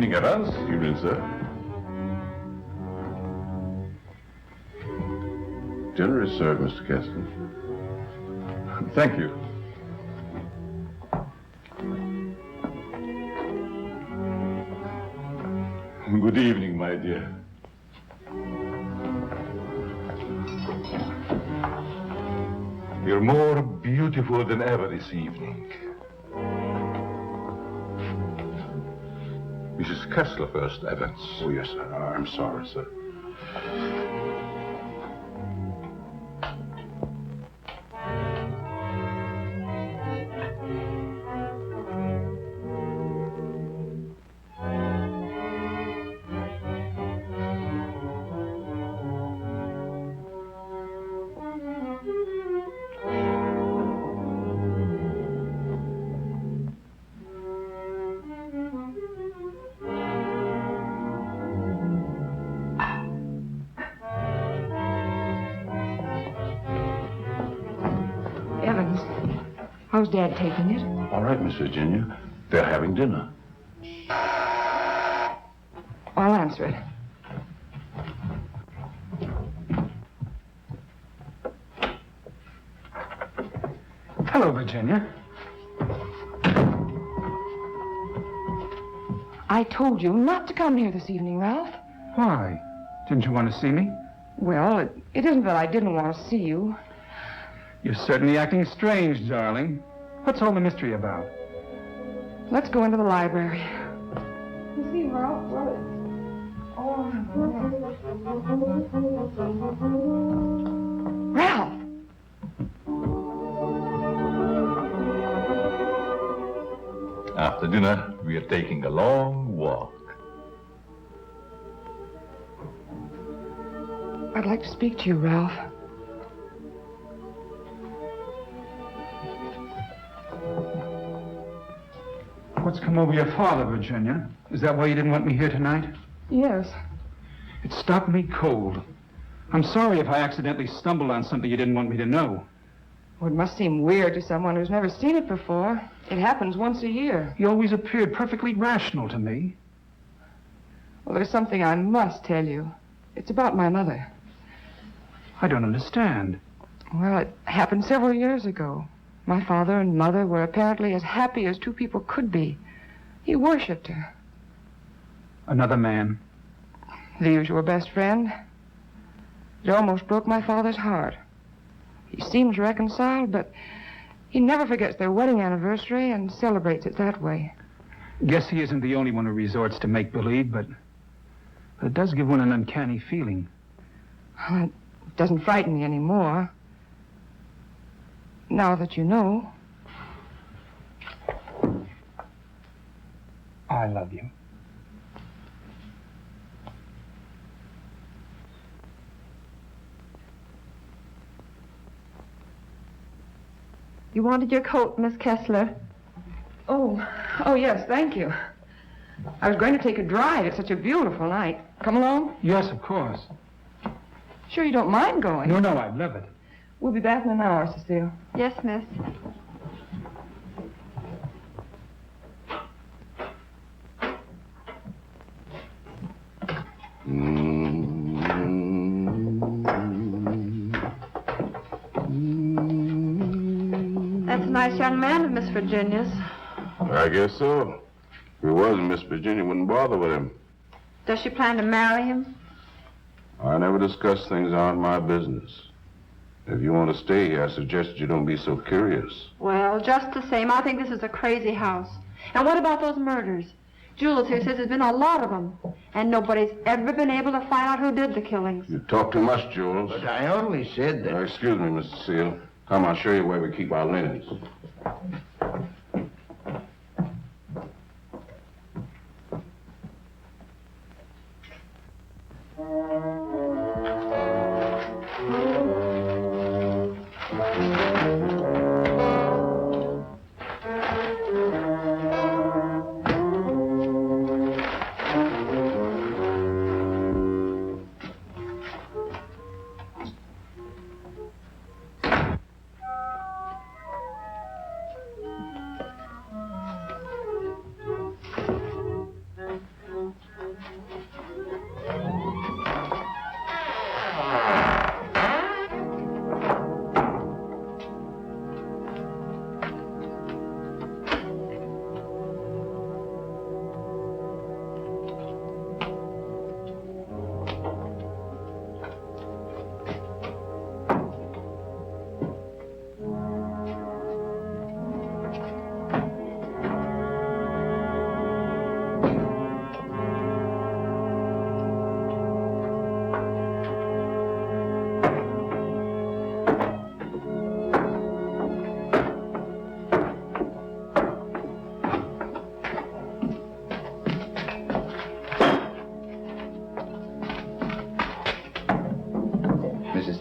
evening, Evans. Evening, sir. Dinner is served, Mr. Kessler. Thank you. Good evening, my dear. You're more beautiful than ever this evening. Mrs. Kessler first, Evans. Oh, yes, sir. I'm sorry, sir. Evans, how's Dad taking it? All right, Miss Virginia. They're having dinner. I'll answer it. Hello, Virginia. I told you not to come here this evening, Ralph. Why? Didn't you want to see me? Well, it isn't that I didn't want to see you. You're certainly acting strange, darling. What's all the mystery about? Let's go into the library. You see, Ralph, Ralph! After dinner, we are taking a long walk. I'd like to speak to you, Ralph. What's come over your father, Virginia? Is that why you didn't want me here tonight? Yes. It stopped me cold. I'm sorry if I accidentally stumbled on something you didn't want me to know. Well, it must seem weird to someone who's never seen it before. It happens once a year. You always appeared perfectly rational to me. Well, there's something I must tell you. It's about my mother. I don't understand. Well, it happened several years ago. My father and mother were apparently as happy as two people could be. He worshipped her. Another man? The usual best friend. It almost broke my father's heart. He seems reconciled, but he never forgets their wedding anniversary and celebrates it that way. Guess he isn't the only one who resorts to make-believe, but it does give one an uncanny feeling. Well, it doesn't frighten me anymore. Now that you know. I love you. You wanted your coat, Miss Kessler. Oh, yes, thank you. I was going to take a drive. It's such a beautiful night. Come along? Yes, of course. Sure you don't mind going? No, I'd love it. We'll be back in an hour, Cecile. Yes, miss. That's a nice young man of Miss Virginia's. I guess so. If he wasn't, Miss Virginia wouldn't bother with him. Does she plan to marry him? I never discuss things aren't my business. If you want to stay here, I suggest you don't be so curious. Well, just the same, I think this is a crazy house. And what about those murders? Jules here says there's been a lot of them, and nobody's ever been able to find out who did the killings. You talk too much, Jules. But I only said that... Excuse me, Mr. Cecile. Come, I'll show you where we keep our linens.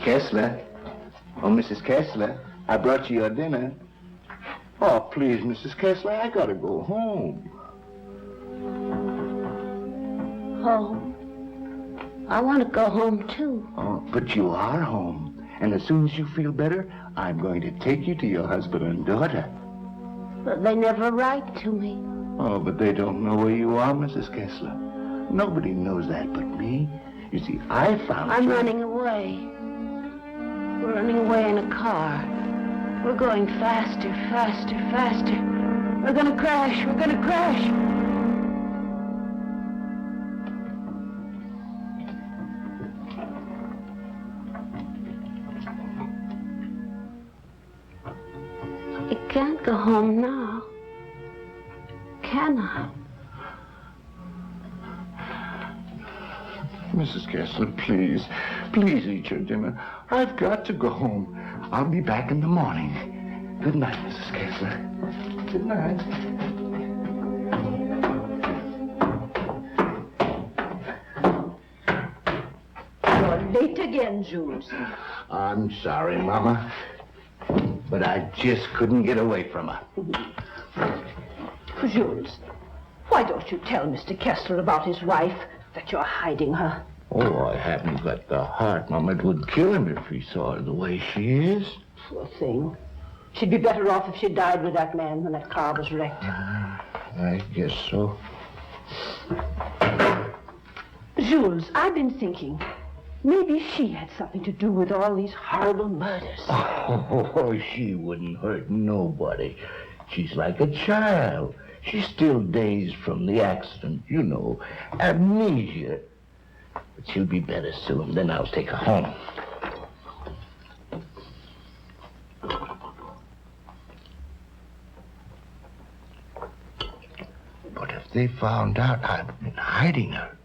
Kessler. Oh, Mrs. Kessler, I brought you your dinner. Oh, please, Mrs. Kessler, I gotta go home. Home? I want to go home, too. Oh, but you are home. And as soon as you feel better, I'm going to take you to your husband and daughter. But they never write to me. Oh, but they don't know where you are, Mrs. Kessler. Nobody knows that but me. You see, I found I'm you. running away. We're running away in a car. We're going faster, faster, faster. We're gonna crash. We're gonna crash. I can't go home now. Can I? Mrs. Kessler, please. Please eat your dinner. I've got to go home. I'll be back in the morning. Good night, Mrs. Kessler. Good night. You're late again, Jules. I'm sorry, Mama. But I just couldn't get away from her. Jules, why don't you tell Mr. Kessler about his wife, that you're hiding her? Oh, I haven't got the heart, Mama. It would kill him if he saw her the way she is. Poor thing. She'd be better off if she died with that man when that car was wrecked. I guess so. Jules, I've been thinking, maybe she had something to do with all these horrible murders. Oh, she wouldn't hurt nobody. She's like a child. She's still dazed from the accident, you know, amnesia. But she'll be better soon. Then I'll take her home. But if they found out I've been hiding her,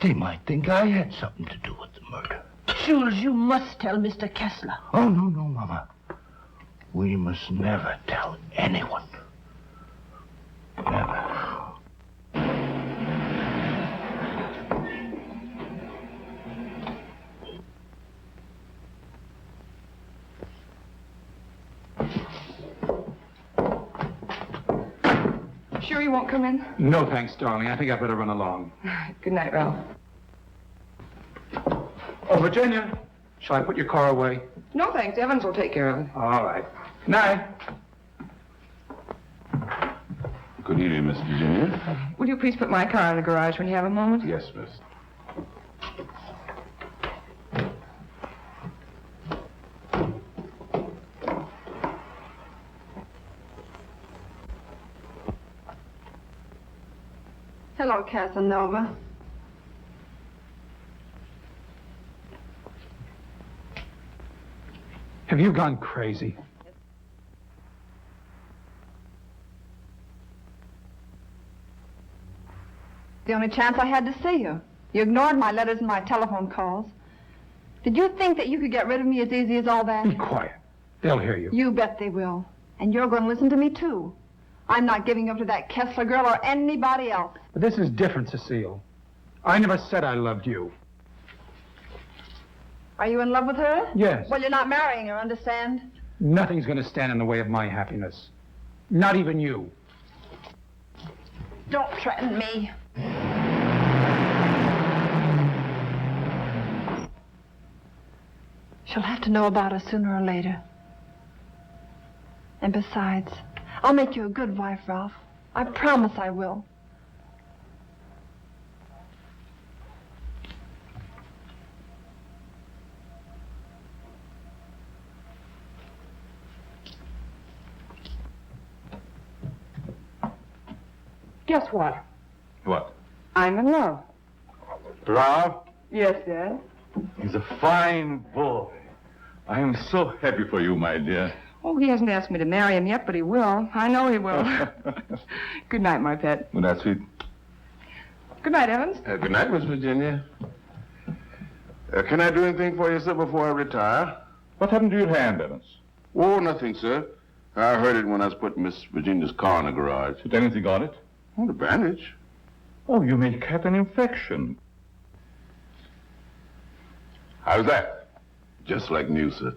they might think I had something to do with the murder. Jules, you must tell Mr. Kessler. Oh, no, Mama. We must never tell anyone. Never. Sure you won't come in? No, thanks, darling. I think I better run along. Good night, Ralph. Oh, Virginia, shall I put your car away? No, thanks. Evans will take care of it. All right. Night. Good evening, Miss Virginia. Will you please put my car in the garage when you have a moment? Yes, miss. Hello, Casanova. Have you gone crazy? The only chance I had to see you. You ignored my letters and my telephone calls. Did you think that you could get rid of me as easy as all that? Be quiet. They'll hear you. You bet they will. And you're going to listen to me, too. I'm not giving up to that Kessler girl or anybody else. But this is different, Cecile. I never said I loved you. Are you in love with her? Yes. Well, you're not marrying her, understand? Nothing's going to stand in the way of my happiness. Not even you. Don't threaten me. She'll have to know about us sooner or later. And besides, I'll make you a good wife, Ralph. I promise I will. Guess what? What? I'm in love. Ralph? Yes, Dad. He's a fine boy. I am so happy for you, my dear. Oh, he hasn't asked me to marry him yet, but he will. I know he will. Good night, my pet. Well, that's sweet. Good night, Evans. Good night, Miss Virginia. Can I do anything for you, sir, before I retire? What happened to your hand, Evans? Oh, nothing, sir. I heard it when I was putting Miss Virginia's car in the garage. Did anything on it? Oh, the bandage. Oh, you may had an infection. How's that? Just like new, sir.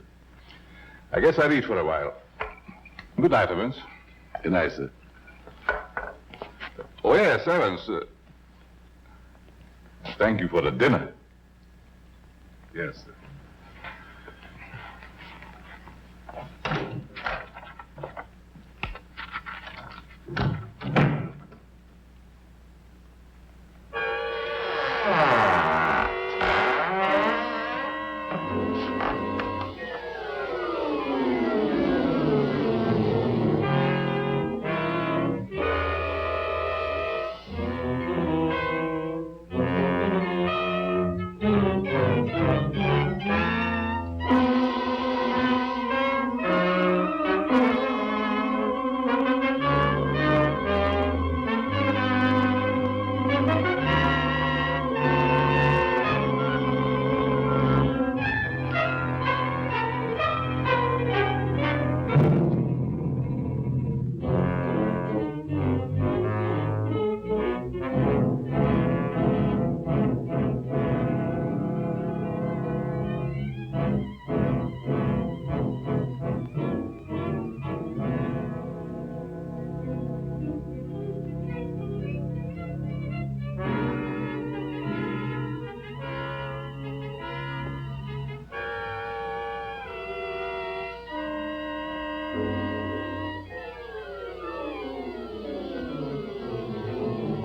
I guess I'll eat for a while. Good night, Evans. Good night, sir. Oh, yes, Evans. Thank you for the dinner. Yes, sir.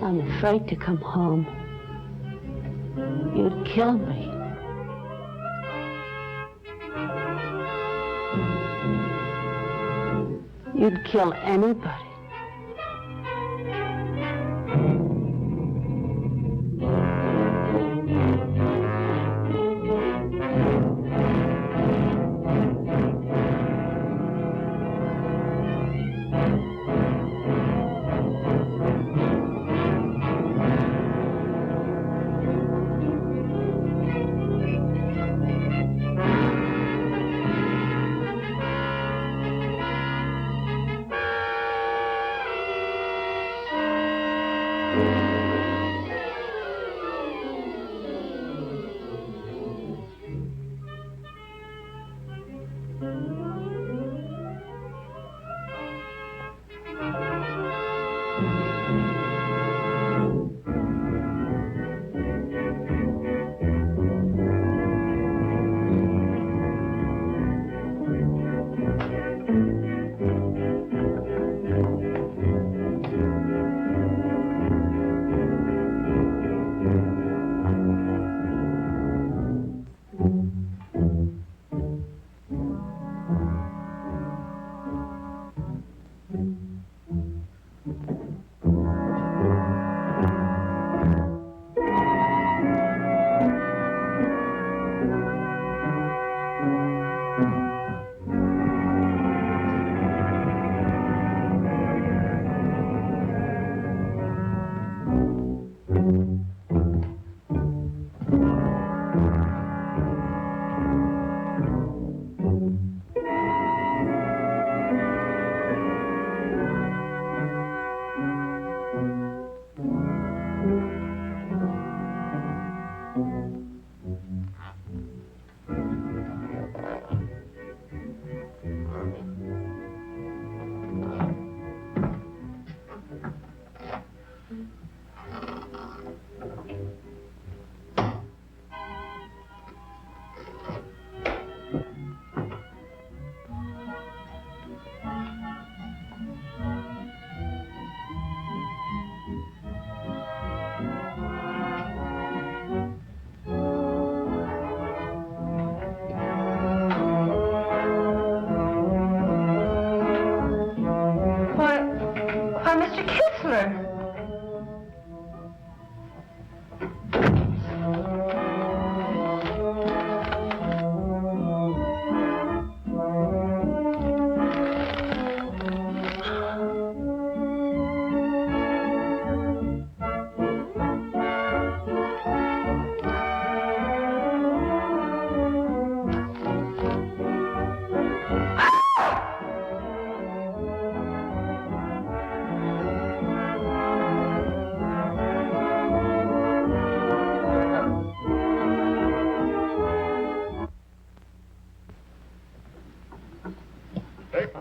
I'm afraid to come home. You'd kill me. You'd kill anybody.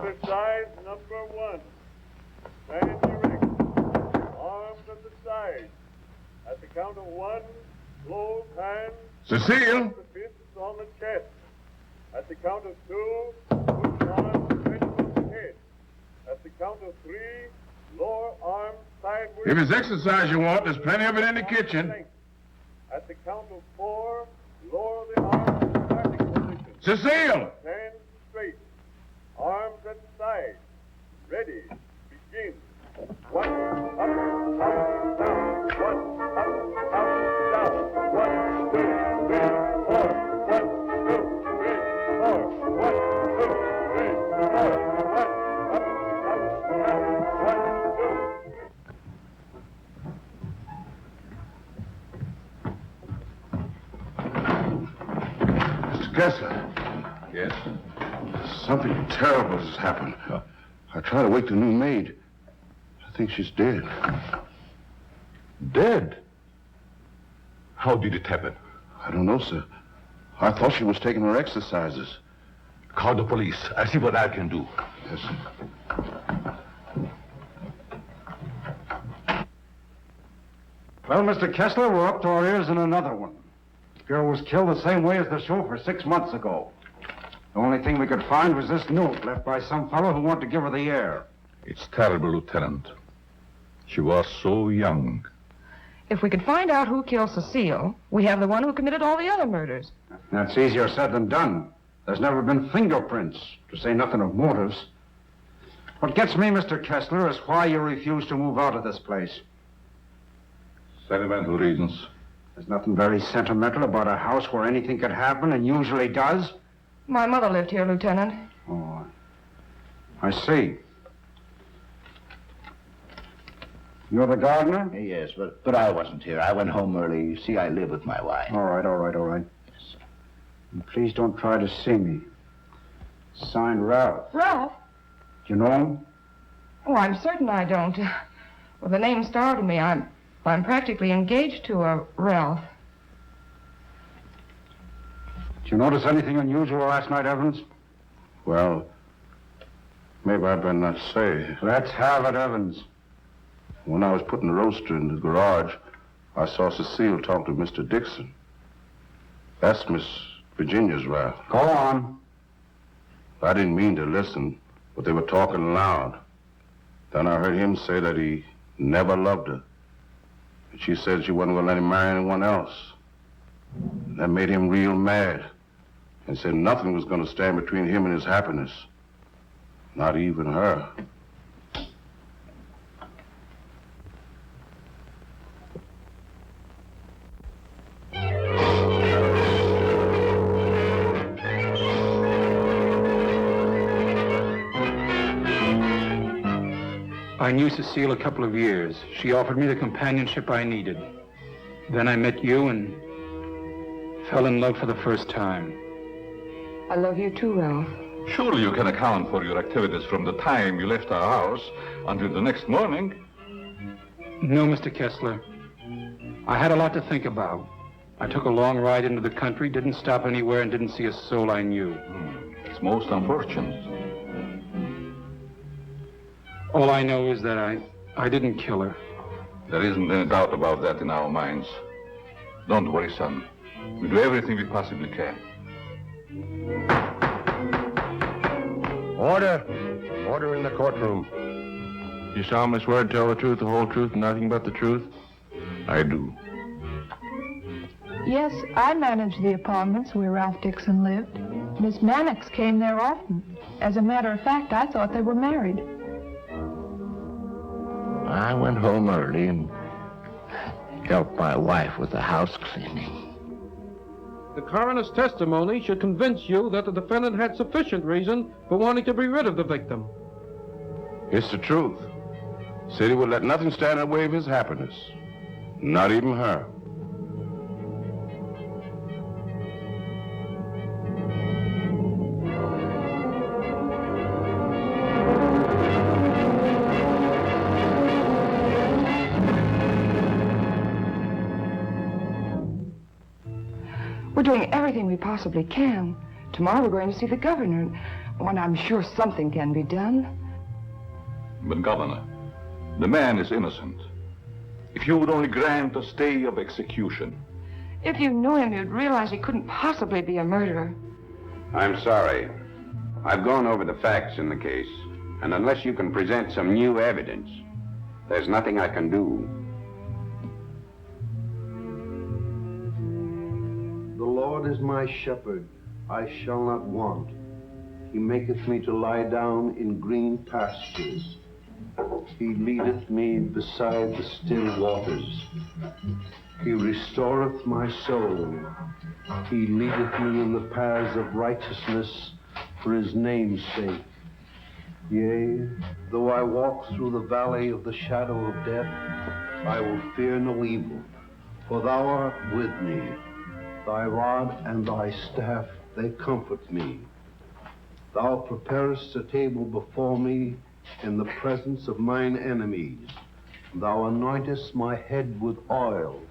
Exercise number 1. Stand erect. Arms at the side. At the count of 1, close hands. Cecile! The fists on the chest. At the count of 2, push arms straight above the head. At the count of 3, lower arms sideways. If it's exercise you want, there's plenty of it in the kitchen. At the count of 4, lower the arms to starting position. Cecile! Stand straight. Arms at side. Ready. Begin. 1, up, down. 1, up, down. 1, 2, 3, 4. 1, 2, 3, 4. 1, 2, 3, 4. 1, up, down. 1, 2. Mr. Kessler. Yes? Something terrible has happened. I tried to wake the new maid. I think she's dead. Dead? How did it happen? I don't know, sir. I thought she was taking her exercises. Call the police. I'll see what I can do. Yes, sir. Well, Mr. Kessler, we're up to our ears in another one. The girl was killed the same way as the chauffeur 6 months ago. The only thing we could find was this note left by some fellow who wanted to give her the air. It's terrible, Lieutenant. She was so young. If we could find out who killed Cecile, we have the one who committed all the other murders. That's easier said than done. There's never been fingerprints, to say nothing of motives. What gets me, Mr. Kessler, is why you refuse to move out of this place. Sentimental reasons. There's nothing very sentimental about a house where anything could happen and usually does. My mother lived here, Lieutenant. Oh, I see. You're the gardener? Yes, but I wasn't here. I went home early. You see, I live with my wife. All right. Yes, sir. And please don't try to see me. Signed, Ralph. Ralph? Do you know him? Oh, I'm certain I don't. Well, the name startled me. I'm practically engaged to a Ralph. Did you notice anything unusual last night, Evans? Well, maybe I better not say. Let's have it, Evans. When I was putting the roaster in the garage, I saw Cecile talk to Mr. Dickson. That's Miss Virginia's Ralph. Go on. I didn't mean to listen, but they were talking loud. Then I heard him say that he never loved her. And she said she wasn't going to let him marry anyone else. That made him real mad. And said nothing was going to stand between him and his happiness. Not even her. I knew Cecile a couple of years. She offered me the companionship I needed. Then I met you and fell in love for the first time. I love you too, Ralph. Surely you can account for your activities from the time you left our house until the next morning. No, Mr. Kessler. I had a lot to think about. I took a long ride into the country, didn't stop anywhere, and didn't see a soul I knew. It's most unfortunate. All I know is that I didn't kill her. There isn't any doubt about that in our minds. Don't worry, son. We do everything we possibly can. Order! Order in the courtroom. You solemnly swear to tell the truth, the whole truth, and nothing but the truth? I do. Yes, I managed the apartments where Ralph Dickson lived. Miss Mannix came there often. As a matter of fact, I thought they were married. I went home early and helped my wife with the house cleaning. The coroner's testimony should convince you that the defendant had sufficient reason for wanting to be rid of the victim. It's the truth. Said he would let nothing stand in the way of his happiness. Not even her. We're doing everything we possibly can. Tomorrow we're going to see the governor. Oh, and I'm sure something can be done. But, Governor, the man is innocent. If you would only grant a stay of execution. If you knew him, you'd realize he couldn't possibly be a murderer. I'm sorry. I've gone over the facts in the case, and unless you can present some new evidence, there's nothing I can do. The Lord is my shepherd, I shall not want. He maketh me to lie down in green pastures. He leadeth me beside the still waters. He restoreth my soul. He leadeth me in the paths of righteousness for his name's sake. Yea, though I walk through the valley of the shadow of death, I will fear no evil, for thou art with me. Thy rod and thy staff, they comfort me. Thou preparest a table before me in the presence of mine enemies. Thou anointest my head with oil.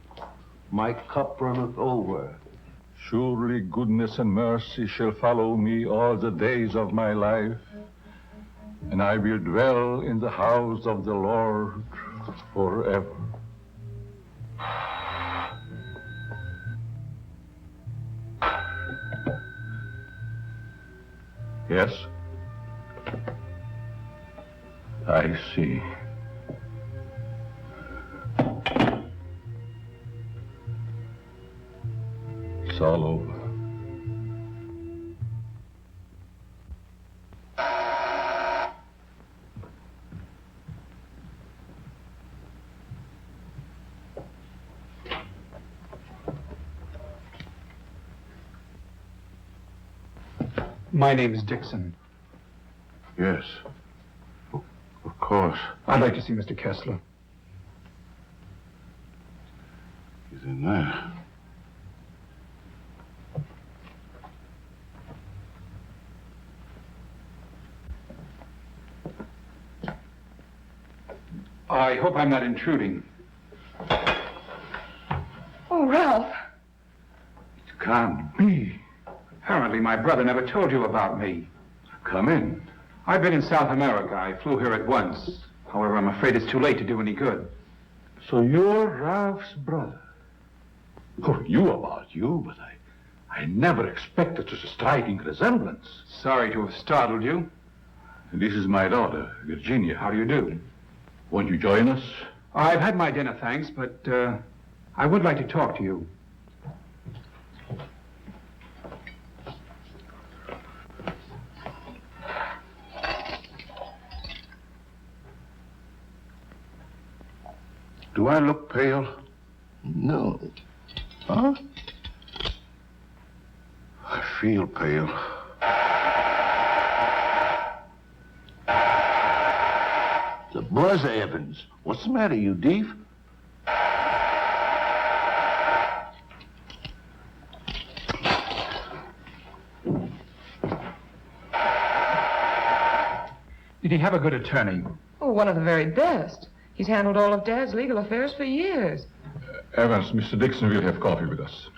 My cup runneth over. Surely goodness and mercy shall follow me all the days of my life, and I will dwell in the house of the Lord forever. Yes? I see. It's all over. My name is Dickson. Yes. Of course. I'd like to see Mr. Kessler. He's in there. I hope I'm not intruding. Oh, Ralph. It can't be. Apparently my brother never told you about me. Come in. I've been in South America. I flew here at once. However, I'm afraid it's too late to do any good. So you're Ralph's brother. Oh, you about you, but I never expected such a striking resemblance. Sorry to have startled you. This is my daughter, Virginia. How do you do? Won't you join us? I've had my dinner, thanks, but I would like to talk to you. Do I look pale? No. Huh? I feel pale. The buzz, Evans. What's the matter, you deef? Did he have a good attorney? Oh, one of the very best. He's handled all of Dad's legal affairs for years. Evans, Mr. Dickson will have coffee with us.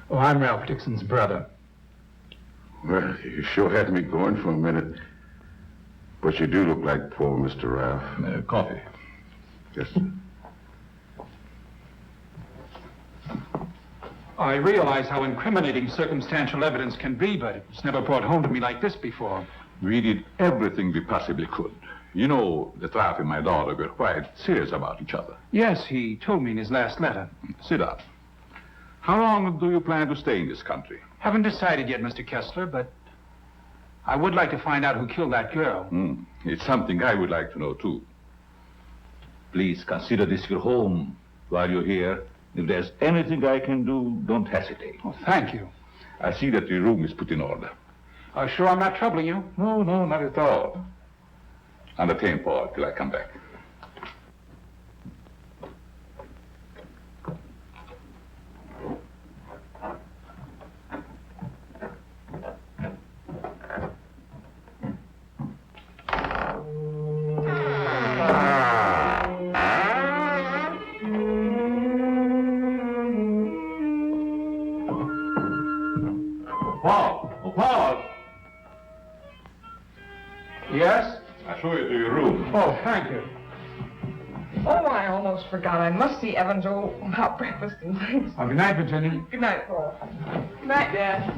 Oh, I'm Ralph Dickson's brother. Well, you sure had me going for a minute. But you do look like poor Mr. Ralph. Coffee. Yes, sir. I realize how incriminating circumstantial evidence can be, but it's never brought home to me like this before. We did everything we possibly could. You know that Ralph and my daughter were quite serious about each other. Yes, he told me in his last letter. Sit down. How long do you plan to stay in this country? Haven't decided yet, Mr. Kessler, but I would like to find out who killed that girl. It's something I would like to know, too. Please consider this your home while you're here. If there's anything I can do, don't hesitate. Oh, thank you. I see that your room is put in order. Sure I'm not troubling you? No, not at all. Entertain Paul till I come back. Paul! Oh, Paul! Yes? I'll show you to your room. Oh, thank you. Oh, I almost forgot. I must see Evans about breakfast and things. Oh, good night, Virginia. Good night, Paul. Good night, Dad.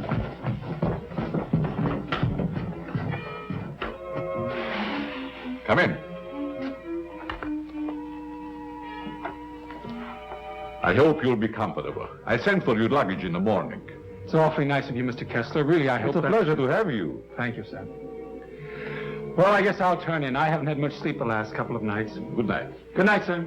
Come in. I hope you'll be comfortable. I sent for your luggage in the morning. It's awfully nice of you, Mr. Kessler. Really, I hope It's a pleasure to have you. Thank you, sir. Well, I guess I'll turn in. I haven't had much sleep the last couple of nights. Good night. Good night, sir.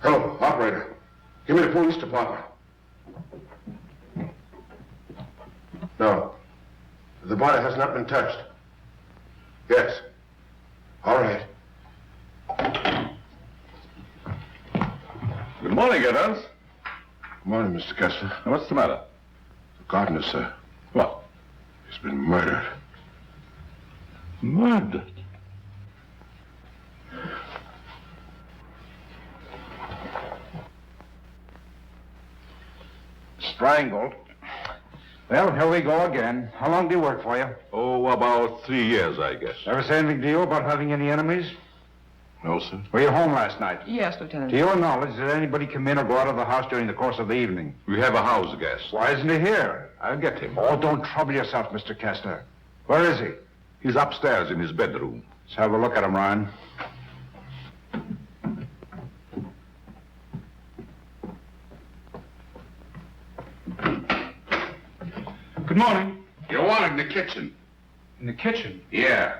Hello, operator. Give me the police department. No. The body has not been touched. Yes. All right. Good morning, Evans. Good morning, Mr. Kessler. What's the matter? The gardener, sir. What? He's been murdered. Murdered? strangled. Well, here we go again. How long do you work for you? Oh, about 3 years, I guess. Ever say anything to you about having any enemies? No, sir. Were you home last night? Yes, Lieutenant. To your knowledge, did anybody come in or go out of the house during the course of the evening? We have a house guest. Why isn't he here? I'll get him. Oh, don't trouble yourself, Mr. Kessler. Where is he? He's upstairs in his bedroom. Let's have a look at him, Ryan. Good morning. You're wanted in the kitchen. In the kitchen? Yeah.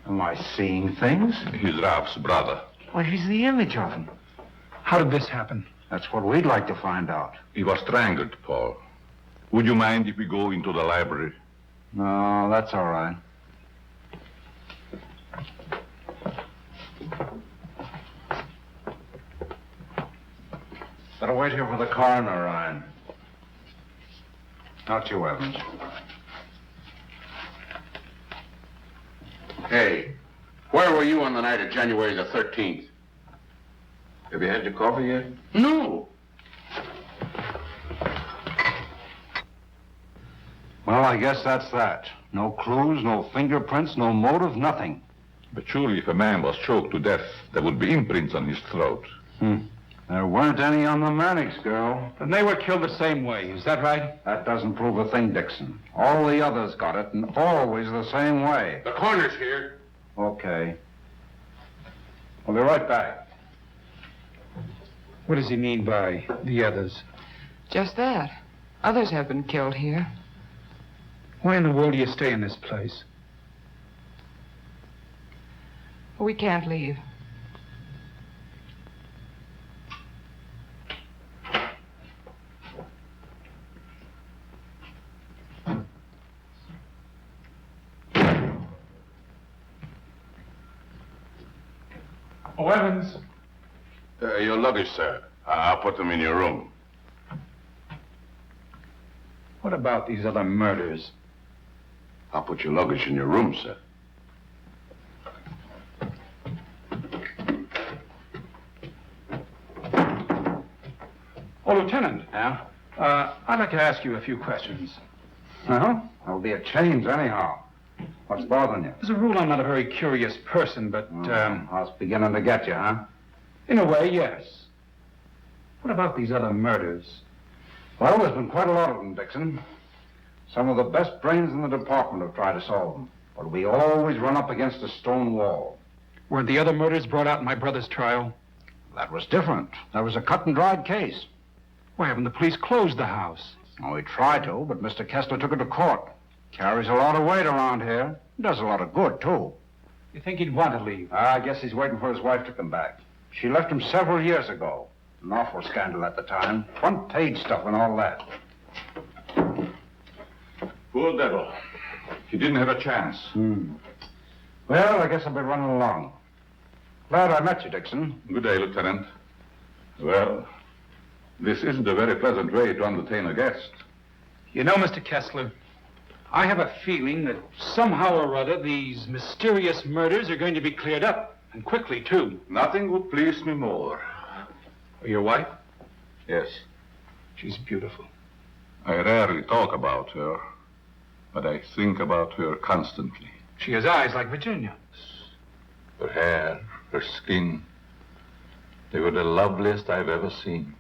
Am I seeing things? He's Ralph's brother. Well, he's the image of him. How did this happen? That's what we'd like to find out. He was strangled, Paul. Would you mind if we go into the library? No, that's all right. Better wait here for the coroner, Ryan. Not you, Evans. Hey, where were you on the night of January the 13th? Have you had your coffee yet? No. Well, I guess that's that. No clues, no fingerprints, no motive, nothing. But surely if a man was choked to death, there would be imprints on his throat. There weren't any on the Mannix girl. Then they were killed the same way, is that right? That doesn't prove a thing, Dickson. All the others got it, and always the same way. The coroner's here. Okay. We'll be right back. What does he mean by the others? Just that. Others have been killed here. Why in the world do you stay in this place? We can't leave. Oh, Evans. Your luggage, sir. I'll put them in your room. What about these other murders? I'll put your luggage in your room, sir. Oh, Lieutenant. Yeah? I'd like to ask you a few questions. Well, there'll be a change anyhow. What's bothering you? As a rule, I'm not a very curious person, but, I was beginning to get you, huh? in a way, yes. What about these other murders? Well, there's been quite a lot of them, Dickson. Some of the best brains in the department have tried to solve them. But we always run up against a stone wall. Weren't the other murders brought out in my brother's trial? That was different. That was a cut-and-dried case. Why haven't the police closed the house? Oh, we tried to, but Mr. Kessler took it to court. Carries a lot of weight around here. Does a lot of good, too. You think he'd want to leave? I guess he's waiting for his wife to come back. She left him several years ago. An awful scandal at the time. Front-page stuff and all that. Poor devil. He didn't have a chance. Well, I guess I'll be running along. Glad I met you, Dickson. Good day, Lieutenant. Well, this isn't a very pleasant way to entertain a guest. You know, Mr. Kessler, I have a feeling that somehow or other these mysterious murders are going to be cleared up, and quickly, too. Nothing would please me more. Your wife? Yes. She's beautiful. I rarely talk about her, but I think about her constantly. She has eyes like Virginia. Her hair, her skin, they were the loveliest I've ever seen.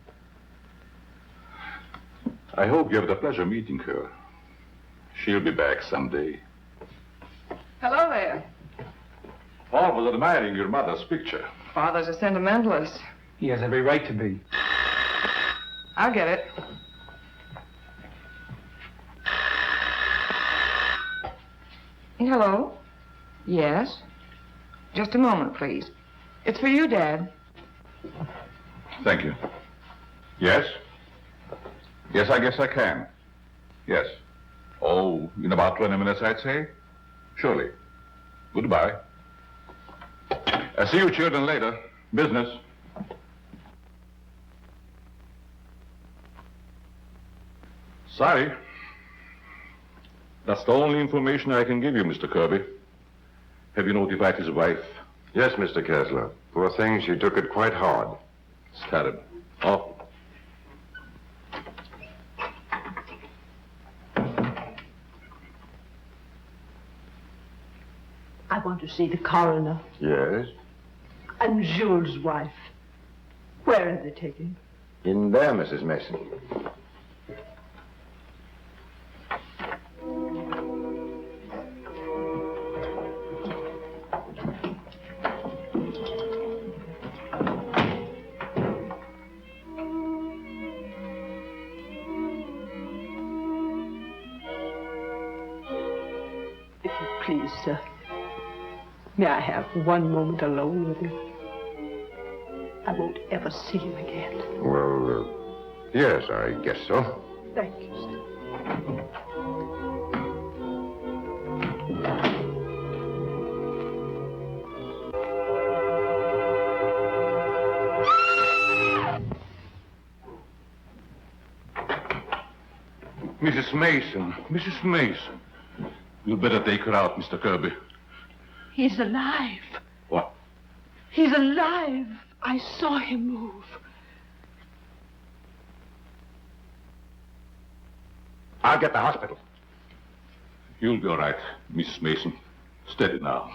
I hope you have the pleasure meeting her. She'll be back someday. Hello there. Paul was admiring your mother's picture. Father's a sentimentalist. He has every right to be. I'll get it. Hello? Yes? Just a moment, please. It's for you, Dad. Thank you. Yes? Yes, I guess I can. Yes. Oh, in about 20 minutes, I'd say. Surely. Goodbye. I'll see you children later. Business. Sorry. That's the only information I can give you, Mr. Kirby. Have you notified his wife? Yes, Mr. Kessler. Poor thing, she took it quite hard. It's terrible. Awful. I want to see the coroner Yes? and Jules' wife. Where are they taken? In there, Mrs. Mason. If you please, sir. May I have one moment alone with him? I won't ever see him again. Well, yes, I guess so. Thank you, sir. Mrs. Mason. Mrs. Mason. You'd better take her out, Mr. Kirby. He's alive. What? He's alive. I saw him move. I'll get the hospital. You'll be all right, Mrs. Mason. Steady now.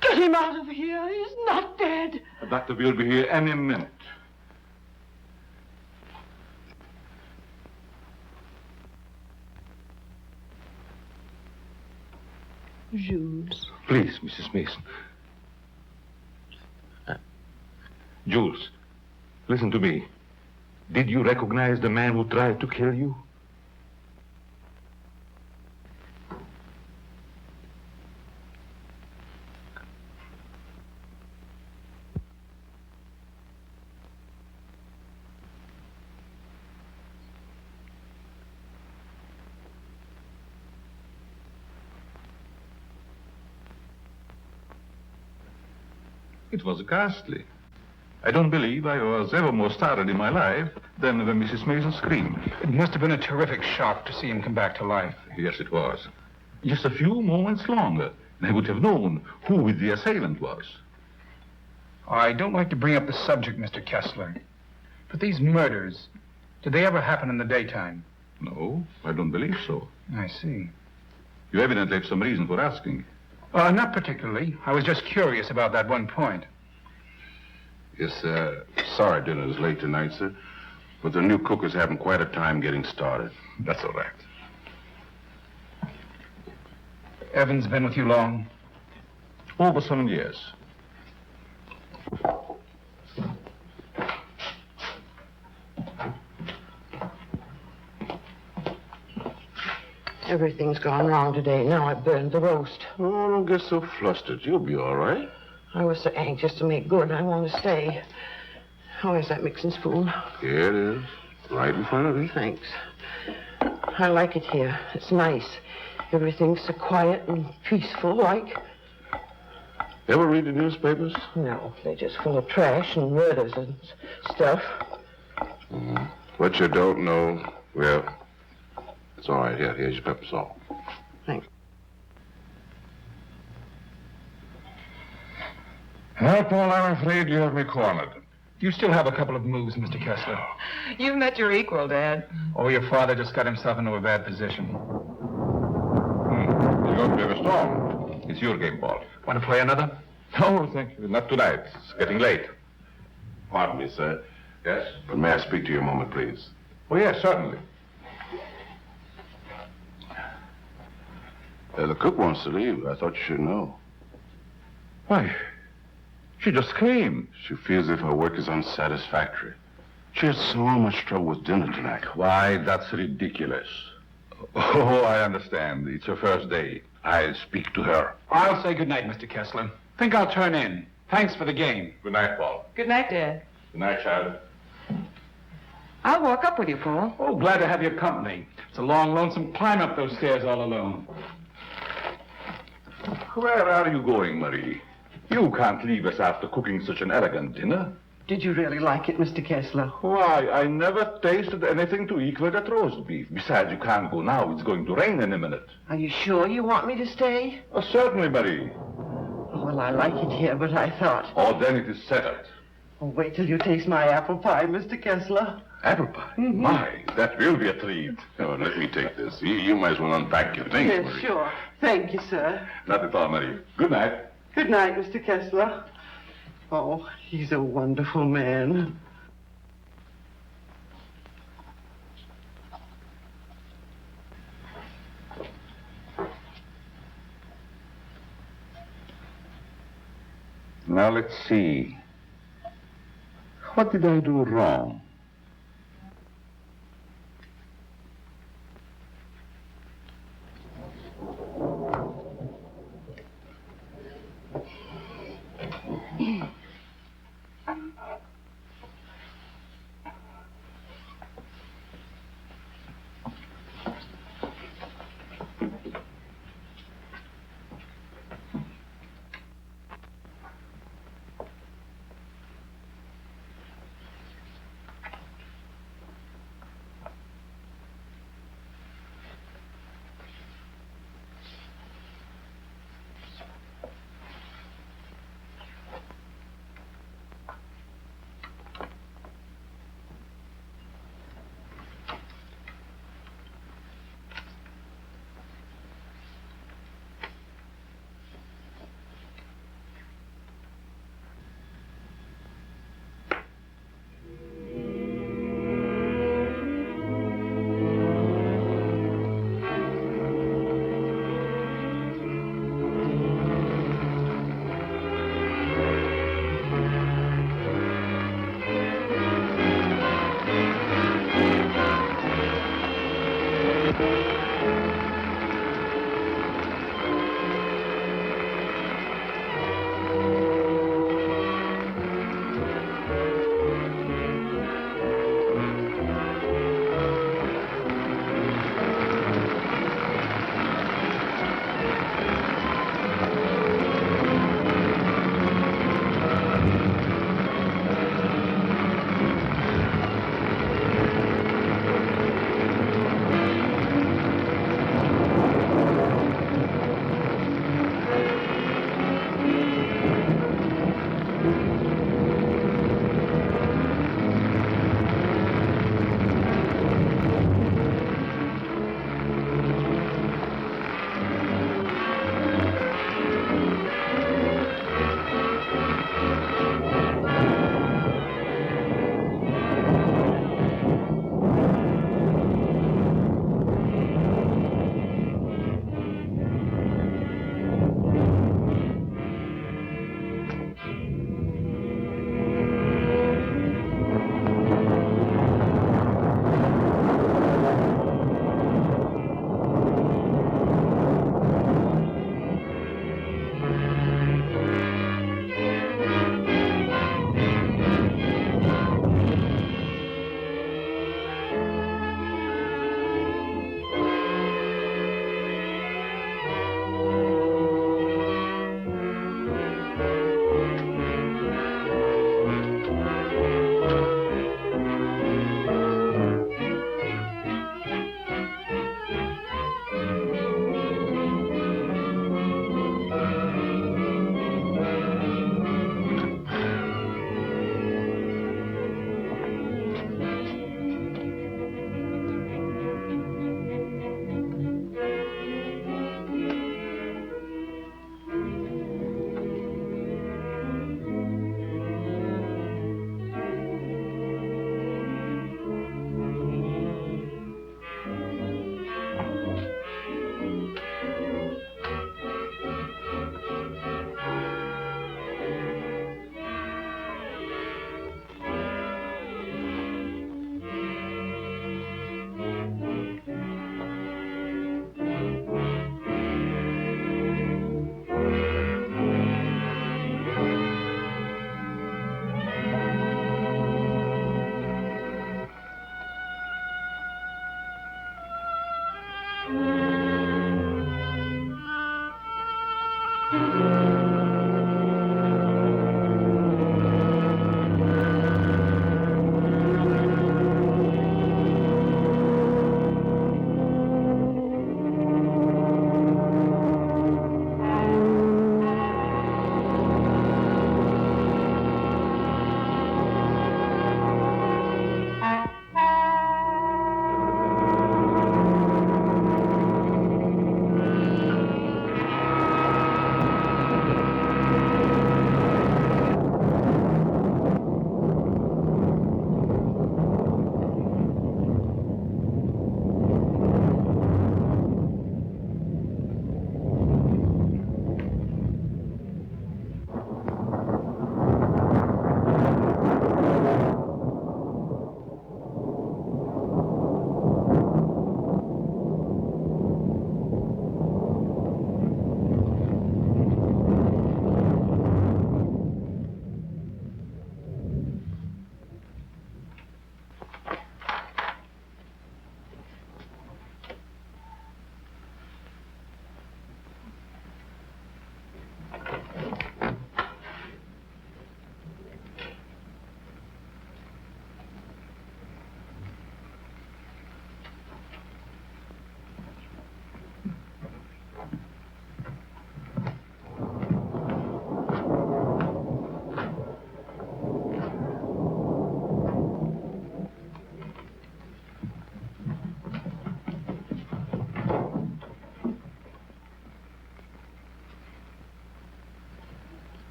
Get him out of here. He's not dead. The doctor will be here any minute. Jules. Please, Mrs. Mason. Jules, listen to me. Did you recognize the man who tried to kill you? It was ghastly. I don't believe I was ever more startled in my life than when Mrs. Mason screamed. It must have been a terrific shock to see him come back to life. Yes, it was. Just a few moments longer, and I would have known who the assailant was. I don't like to bring up the subject, Mr. Kessler, but these murders, did they ever happen in the daytime? No, I don't believe so. I see. You evidently have some reason for asking. Not particularly. I was just curious about that one point. Yes, sorry dinner's late tonight, sir. But the new cook is having quite a time getting started. That's all right. Evan's been with you long? Over 7 years. Everything's gone wrong today. Now I burned the roast. Oh, don't get so flustered. You'll be all right. I was so anxious to make good. I want to stay. Where's that mixing spoon? Here it is. Right in front of you. Thanks. I like it here. It's nice. Everything's so quiet and peaceful, like. Ever read the newspapers? No, they're just full of trash and murders and stuff. What you don't know, well, it's all right. Here's your pepper salt. Thanks. Well, Paul, I'm afraid you have me cornered. You still have a couple of moves, Mr. Kessler. You've met your equal, Dad. Oh, your father just got himself into a bad position. You're going to be strong. It's your game, Paul. Want to play another? No, thank you. Not tonight. It's getting late. Pardon me, sir. Yes? But may I speak to you a moment, please? Oh, yes, certainly. The cook wants to leave. I thought you should know. Why? She just came. She feels as if her work is unsatisfactory. She had so much trouble with dinner tonight. Why, that's ridiculous. Oh, I understand. It's her first day. I'll speak to her. I'll say good night, Mr. Kessler. Think I'll turn in. Thanks for the game. Good night, Paul. Good night, Dad. Good night, child. I'll walk up with you, Paul. Oh, glad to have your company. It's a long, lonesome climb up those stairs all alone. Where are you going, Marie? You can't leave us after cooking such an elegant dinner. Did you really like it, Mr. Kessler? Why, I never tasted anything to equal that roast beef. Besides, you can't go now. It's going to rain in a minute. Are you sure you want me to stay? Oh, certainly, Marie. Well, I like it here, but I thought... Oh, then it is settled. Oh, wait till you taste my apple pie, Mr. Kessler. Apple pie? My, that will be a treat. Oh, let me take this. You might as well unpack your things, Yes, Marie. sure. Thank you, sir. Not at all, Marie. Good night. Good night, Mr. Kessler. Oh, he's a wonderful man. Now, let's see. What did I do wrong?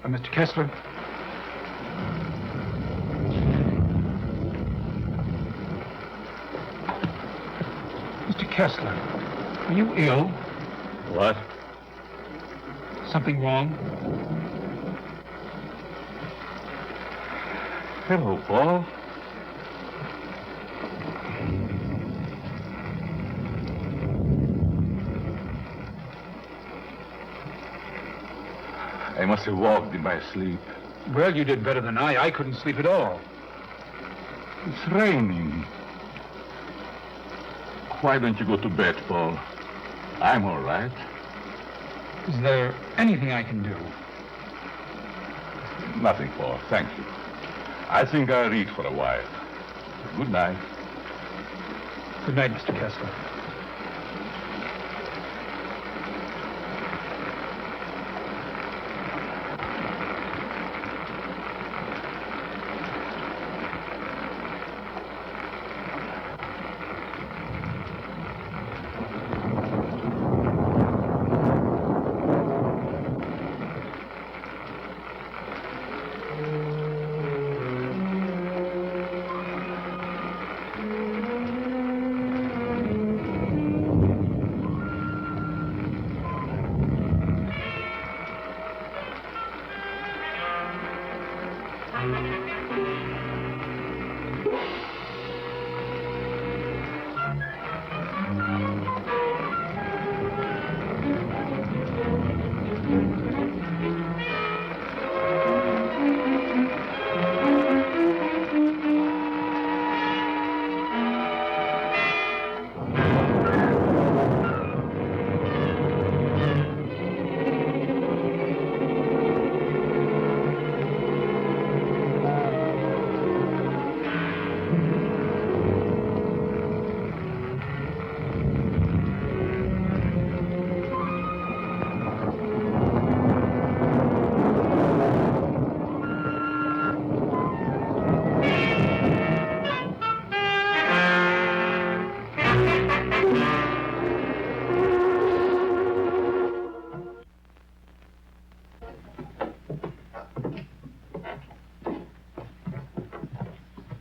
Mr. Kessler? Mr. Kessler, are you ill? What? Something wrong? Hello, Paul. I must have walked in my sleep. Well, you did better than I. I couldn't sleep at all. It's raining. Why don't you go to bed, Paul? I'm all right. Is there anything I can do? Nothing, Paul. Thank you. I think I'll read for a while. Good night. Good night, Mr. Kessler.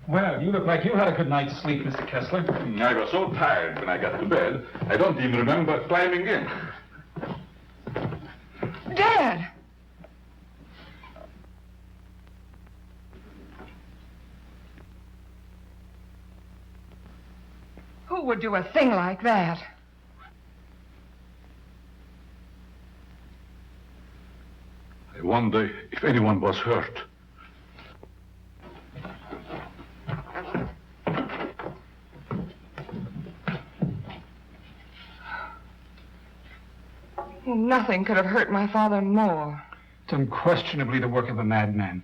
Well, you look like you had a good night's sleep, Mr. Kessler. I was so tired when I got to bed, I don't even remember climbing in. Dad! Who would do a thing like that? I wonder if anyone was hurt. Nothing could have hurt my father more. It's unquestionably the work of a madman.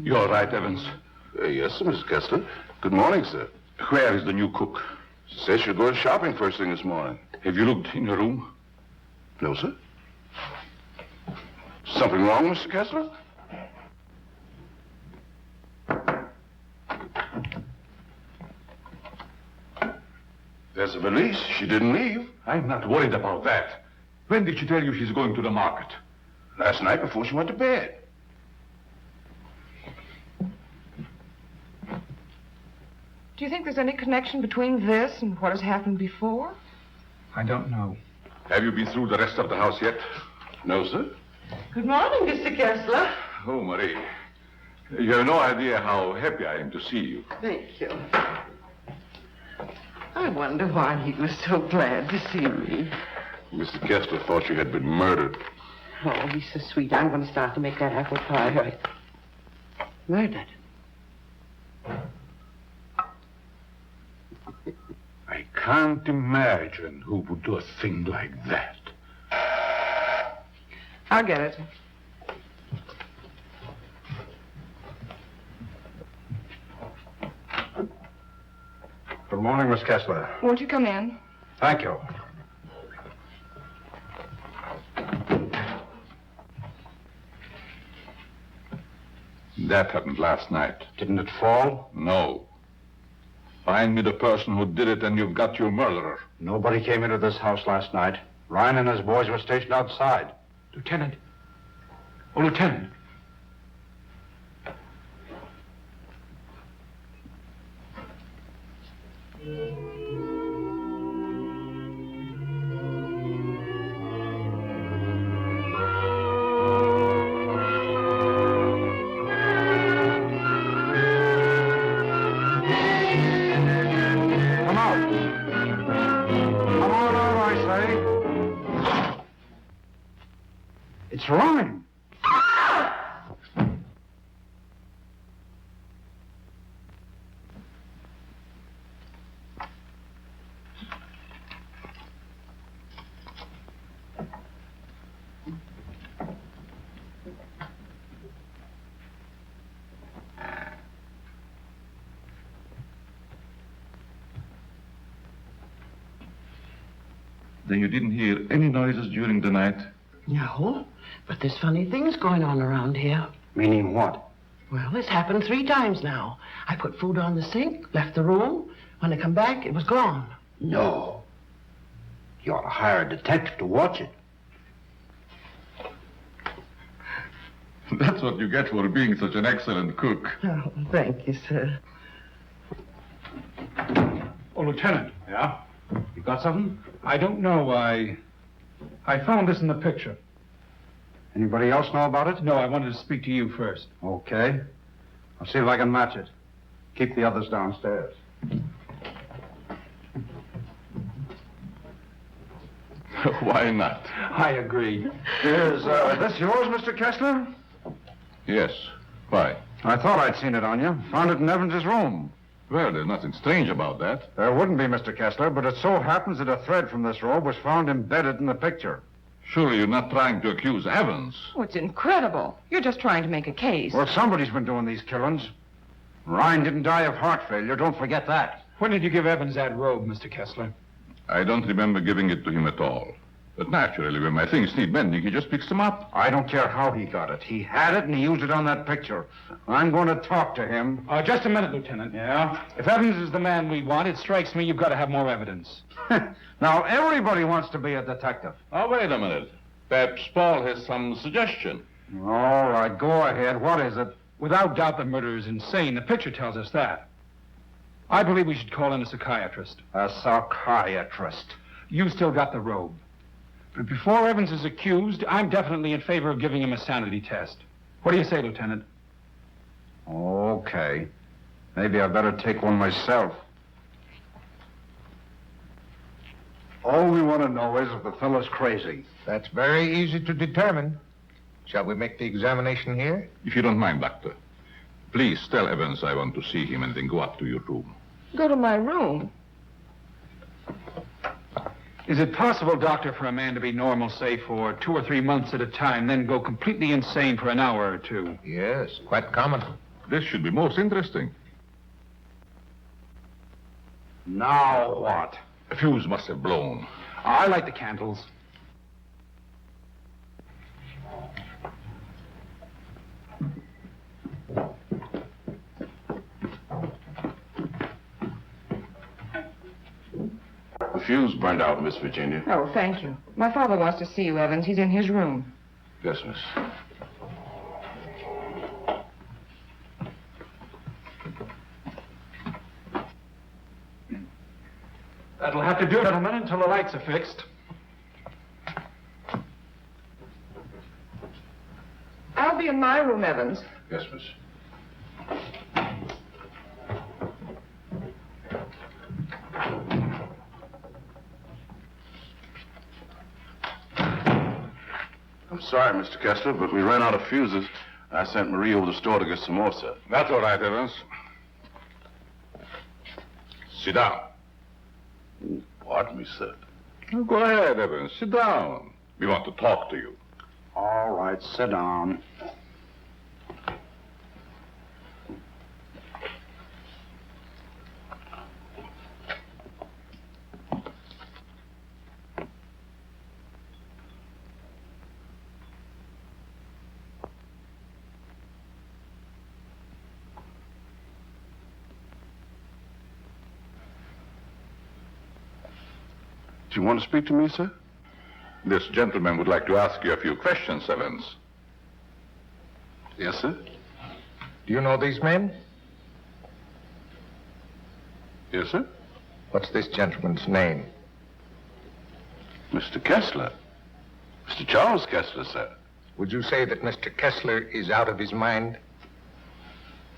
You all right, Evans? Yes, sir, Mr. Kessler. Good morning, sir. Where is the new cook? She says she'll go shopping first thing this morning. Have you looked in your room? No, sir. Something wrong, Mr. Kessler? There's a valise. She didn't leave. I'm not worried about that. When did she tell you she's going to the market? Last night before she went to bed. Do you think there's any connection between this and what has happened before? I don't know. Have you been through the rest of the house yet? No, sir. Good morning, Mr. Kessler. Oh, Marie. You have no idea how happy I am to see you. Thank you. I wonder why he was so glad to see me. Mr. Kessler thought you had been murdered. Oh, he's so sweet. I'm going to start to make that apple pie right. Murdered. I can't imagine who would do a thing like that. I'll get it. Good morning, Miss Kessler. Won't you come in? Thank you. That happened last night. Didn't it fall? No. Find me the person who did it and you've got your murderer. Nobody came into this house last night. Ryan and his boys were stationed outside. Lieutenant, Oh, Lieutenant. It's running. Then you didn't hear any noises during the night? No, but there's funny things going on around here. Meaning what? Well, it's happened 3 times now. I put food on the sink, left the room. When I come back, it was gone. No. You ought to hire a detective to watch it. That's what you get for being such an excellent cook. Oh, thank you, sir. Oh, Lieutenant. Yeah? You got something? I don't know. I found this in the picture. Anybody else know about it? No, I wanted to speak to you first. Okay. I'll see if I can match it. Keep the others downstairs. Why not? I agree. Is this yours, Mr. Kessler? Yes. Why? I thought I'd seen it on you. Found it in Evans's room. Well, there's nothing strange about that. There wouldn't be, Mr. Kessler, but it so happens that a thread from this robe was found embedded in the picture. Surely you're not trying to accuse Evans. Oh, it's incredible. You're just trying to make a case. Well, somebody's been doing these killings. Ryan didn't die of heart failure. Don't forget that. When did you give Evans that robe, Mr. Kessler? I don't remember giving it to him at all. But naturally, when my things need mending, he just picks them up. I don't care how he got it. He had it and he used it on that picture. I'm going to talk to him. Just a minute, Lieutenant. Yeah? If Evans is the man we want, it strikes me you've got to have more evidence. Now, everybody wants to be a detective. Oh, wait a minute. Perhaps Paul has some suggestion. All right, go ahead. What is it? Without doubt, the murder is insane. The picture tells us that. I believe we should call in a psychiatrist. A psychiatrist? You still got the robe. But before Evans is accused, I'm definitely in favor of giving him a sanity test. What do you say, Lieutenant? Okay. Maybe I better take one myself. All we want to know is if the fellow's crazy. That's very easy to determine. Shall we make the examination here? If you don't mind, Doctor. Please tell Evans I want to see him and then go up to your room. Go to my room. Is it possible, Doctor, for a man to be normal, say, for 2 or 3 months at a time, then go completely insane for an hour or 2? Yes, quite common. This should be most interesting. Now what? The fuse must have blown. I light the candles. The fuse burned out, Miss Virginia. Oh, thank you. My father wants to see you, Evans. He's in his room. Yes, miss. That'll have to do, gentlemen, until the lights are fixed. I'll be in my room, Evans. Yes, miss. I'm sorry, Mr. Kessler, but we ran out of fuses. I sent Marie over to the store to get some more, sir. That's all right, Evans. Sit down. Pardon me, sir. Oh, go ahead, Evans. Sit down. We want to talk to you. All right, sit down. Do you want to speak to me, sir? This gentleman would like to ask you a few questions, Evans. Yes, sir? Do you know these men? Yes, sir? What's this gentleman's name? Mr. Kessler. Mr. Charles Kessler, sir. Would you say that Mr. Kessler is out of his mind?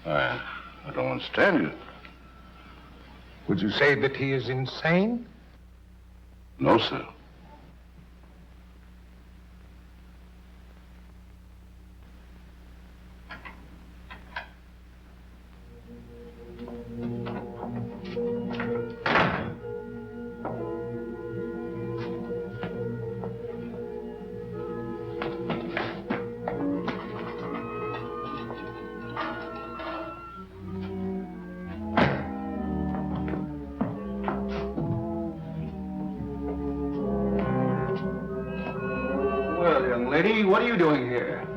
I don't understand you. Would you say that he is insane? No, sir. Well, young lady, what are you doing here?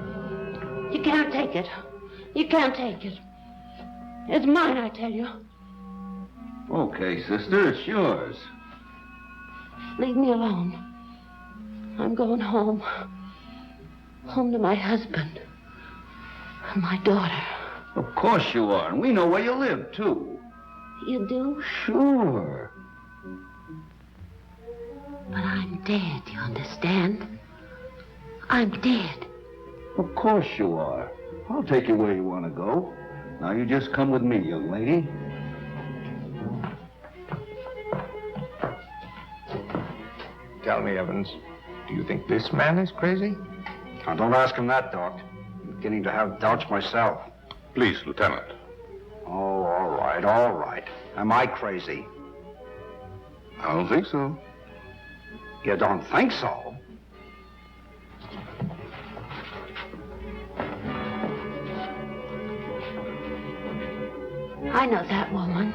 You can't take it. You can't take it. It's mine, I tell you. Okay, sister, it's yours. Leave me alone. I'm going home. Home to my husband. And my daughter. Of course you are, and we know where you live, too. You do? Sure. But I'm dead, you understand? I'm dead. Of course you are. I'll take you where you want to go. Now you just come with me, young lady. Tell me, Evans, do you think this man is crazy? Now, don't ask him that, Doc. I'm beginning to have doubts myself. Please, Lieutenant. Oh, all right, all right. Am I crazy? I don't think so. You don't think so? I know that woman.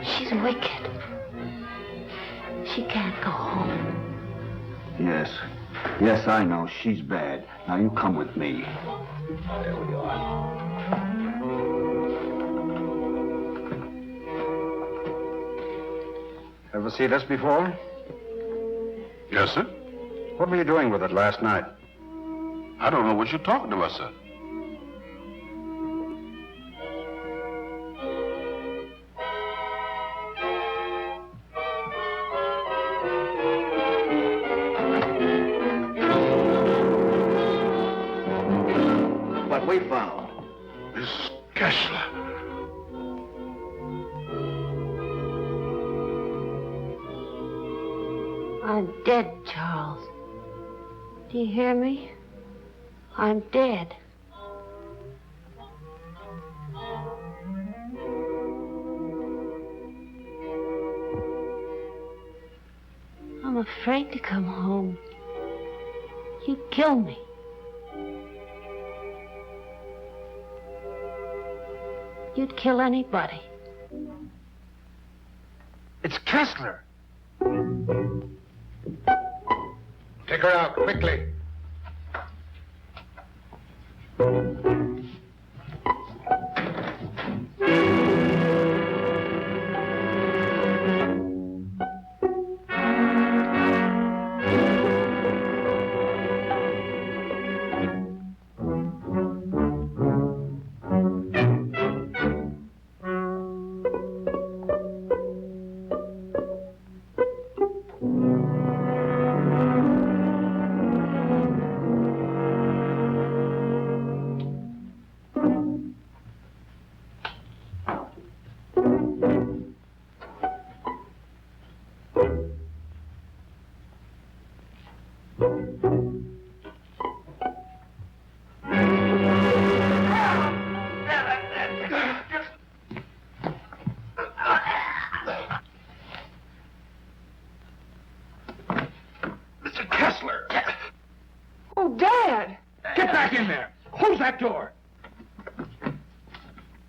She's wicked. She can't go home. Yes. Yes, I know. She's bad. Now you come with me. There we are. Ever see this before? Yes, sir? What were you doing with it last night? I don't know what you're talking about, sir. What we found. Miss Kessler. I'm dead, Charles. Do you hear me? I'm dead. I'm afraid to come home. You'd kill me. You'd kill anybody. It's Kessler. Take her out, quickly. Mr. Kessler! Oh, Dad! Get back in there! Close that door!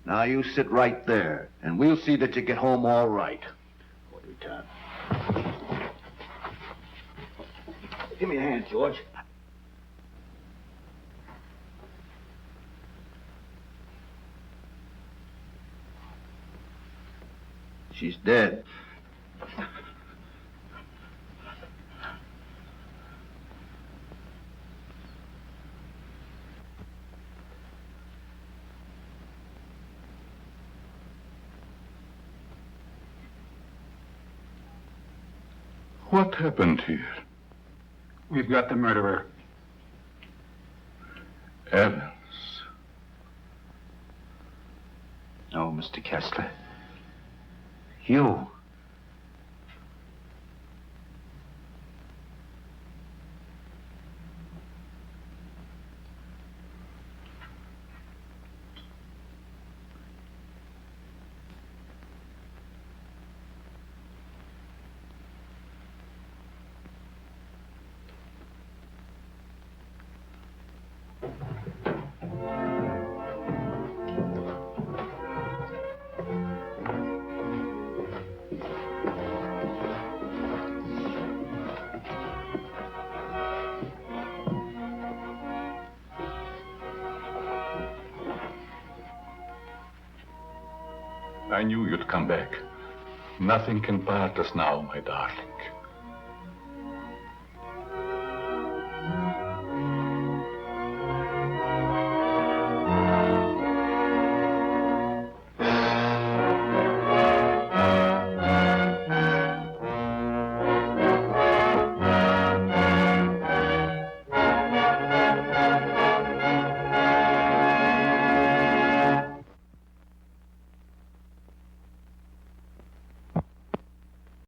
Now you sit right there, and we'll see that you get home all right. Give me a hand, George. She's dead. What happened here? We've got the murderer. Evans. No, Mr. Kessler. You. I knew you'd come back. Nothing can part us now, my darling.